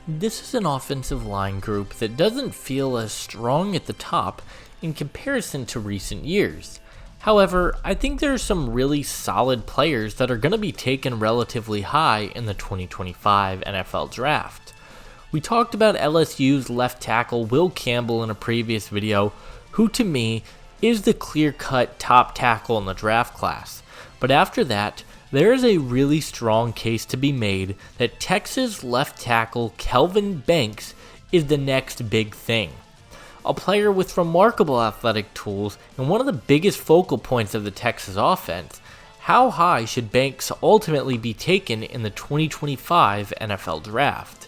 This is an offensive line group that doesn't feel as strong at the top in comparison to recent years. However, I think there are some really solid players that are going to be taken relatively high in the 2025 NFL Draft. We talked about LSU's left tackle Will Campbell in a previous video, who to me is the clear-cut top tackle in the draft class. But after that, there is a really strong case to be made that Texas left tackle Kelvin Banks is the next big thing. A player with remarkable athletic tools and one of the biggest focal points of the Texas offense. How high should Banks ultimately be taken in the 2025 NFL Draft?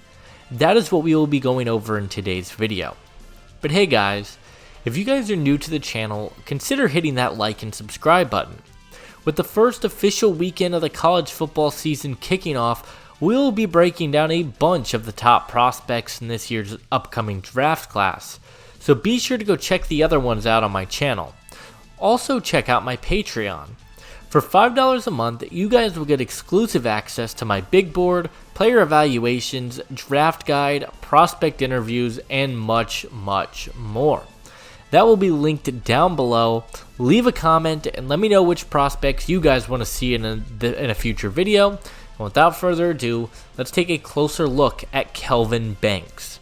That is what we will be going over in today's video. But hey guys, if you guys are new to the channel, consider hitting that like and subscribe button. With the first official weekend of the college football season kicking off, we'll be breaking down a bunch of the top prospects in this year's upcoming draft class. So be sure to go check the other ones out on my channel. Also check out my Patreon. For $5 a month, you guys will get exclusive access to my big board, player evaluations, draft guide, prospect interviews, and much, much more. That will be linked down below. Leave a comment and let me know which prospects you guys want to see in a future video. And without further ado, let's take a closer look at Kelvin Banks.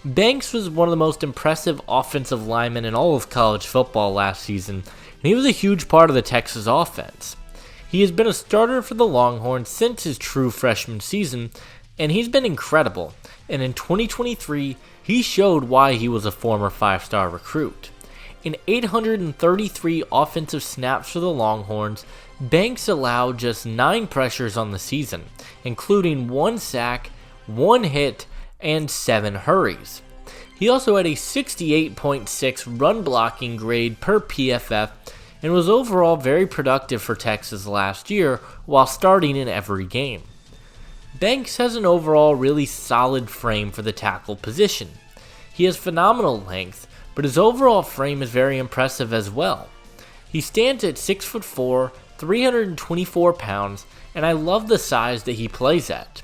Banks was one of the most impressive offensive linemen in all of college football last season, and he was a huge part of the Texas offense. He has been a starter for the Longhorns since his true freshman season, and he's been incredible. And in 2023, he showed why he was a former 5-star recruit. In 833 offensive snaps for the Longhorns, Banks allowed just 9 pressures on the season, including 1 sack, 1 hit, and 7 hurries. He also had a 68.6 run blocking grade per PFF and was overall very productive for Texas last year while starting in every game. Banks has an overall really solid frame for the tackle position. He has phenomenal length, but his overall frame is very impressive as well. He stands at 6'4", 324 pounds, and I love the size that he plays at.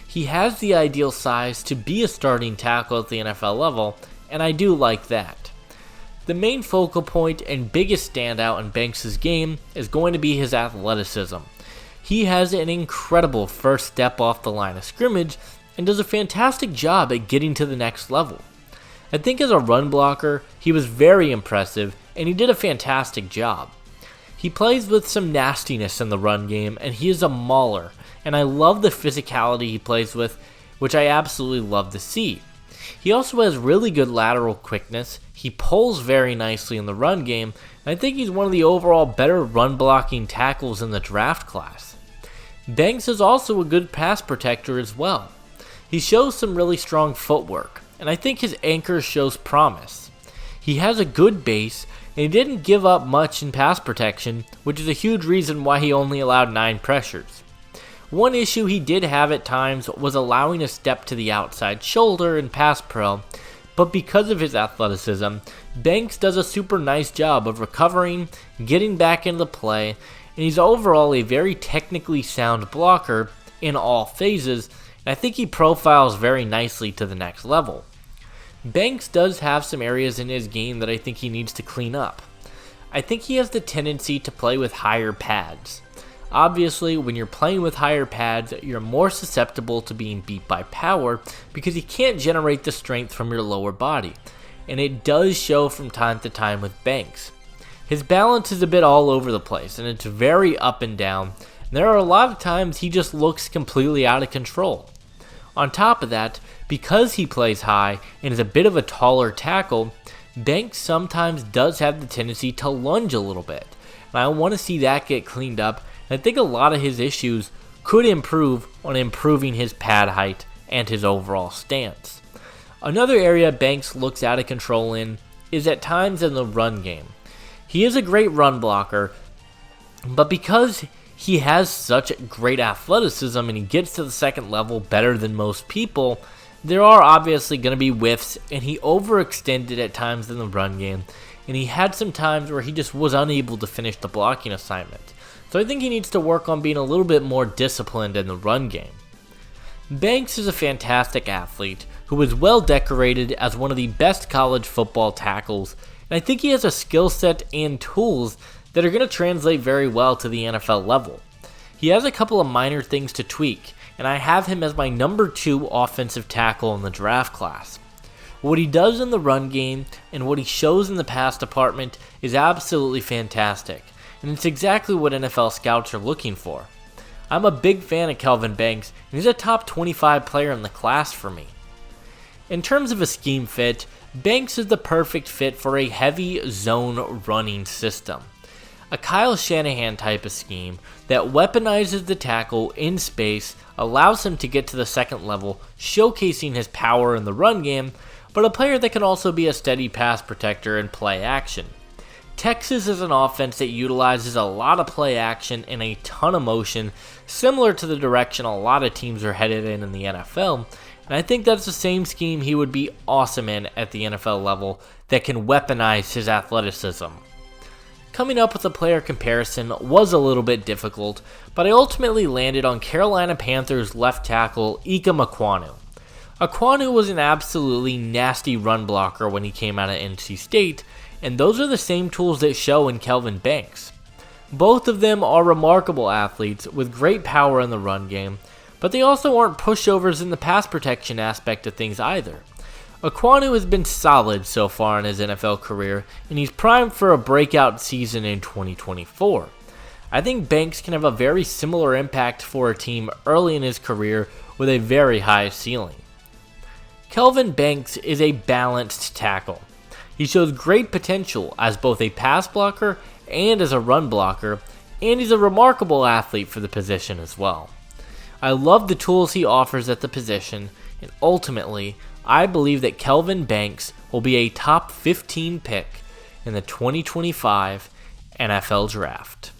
He has the ideal size to be a starting tackle at the NFL level, and I do like that. The main focal point and biggest standout in Banks' game is going to be his athleticism. He has an incredible first step off the line of scrimmage and does a fantastic job at getting to the next level. I think as a run blocker, he was very impressive and he did a fantastic job. He plays with some nastiness in the run game and he is a mauler, and I love the physicality he plays with, which I absolutely love to see. He also has really good lateral quickness, he pulls very nicely in the run game, and I think he's one of the overall better run blocking tackles in the draft class. Banks is also a good pass protector as well. He shows some really strong footwork, and I think his anchor shows promise. He has a good base, and he didn't give up much in pass protection, which is a huge reason why he only allowed 9 pressures. One issue he did have at times was allowing a step to the outside shoulder in pass pro, but because of his athleticism, Banks does a super nice job of recovering, getting back into the play, and he's overall a very technically sound blocker in all phases, and I think he profiles very nicely to the next level. Banks does have some areas in his game that I think he needs to clean up. I think he has the tendency to play with higher pads. Obviously, when you're playing with higher pads, you're more susceptible to being beat by power because you can't generate the strength from your lower body, and it does show from time to time with Banks. His balance is a bit all over the place, and it's very up and down. There are a lot of times he just looks completely out of control. On top of that, because he plays high and is a bit of a taller tackle, Banks sometimes does have the tendency to lunge a little bit. And I want to see that get cleaned up, and I think a lot of his issues could improve on improving his pad height and his overall stance. Another area Banks looks out of control in is at times in the run game. He is a great run blocker, but because he has such great athleticism and he gets to the second level better than most people, there are obviously going to be whiffs, and he overextended at times in the run game, and he had some times where he just was unable to finish the blocking assignment. So I think he needs to work on being a little bit more disciplined in the run game. Banks is a fantastic athlete who was well decorated as one of the best college football tackles, and I think he has a skill set and tools that are going to translate very well to the NFL level. He has a couple of minor things to tweak, and I have him as my number 2 offensive tackle in the draft class. What he does in the run game and what he shows in the pass department is absolutely fantastic, and it's exactly what NFL scouts are looking for. I'm a big fan of Kelvin Banks, and he's a top 25 player in the class for me. In terms of a scheme fit, Banks is the perfect fit for a heavy zone running system. A Kyle Shanahan type of scheme that weaponizes the tackle in space, allows him to get to the second level, showcasing his power in the run game, but a player that can also be a steady pass protector and play action. Texas is an offense that utilizes a lot of play action and a ton of motion, similar to the direction a lot of teams are headed in the NFL, and I think that's the same scheme he would be awesome in at the NFL level that can weaponize his athleticism. Coming up with a player comparison was a little bit difficult, but I ultimately landed on Carolina Panthers left tackle Ika Ekwonu. Ekwonu was an absolutely nasty run blocker when he came out of NC State, and those are the same tools that show in Kelvin Banks. Both of them are remarkable athletes with great power in the run game, but they also aren't pushovers in the pass protection aspect of things either. Ekwonu has been solid so far in his NFL career, and he's primed for a breakout season in 2024. I think Banks can have a very similar impact for a team early in his career with a very high ceiling. Kelvin Banks is a balanced tackle. He shows great potential as both a pass blocker and as a run blocker, and he's a remarkable athlete for the position as well. I love the tools he offers at the position, and ultimately, I believe that Kelvin Banks will be a top 15 pick in the 2025 NFL Draft.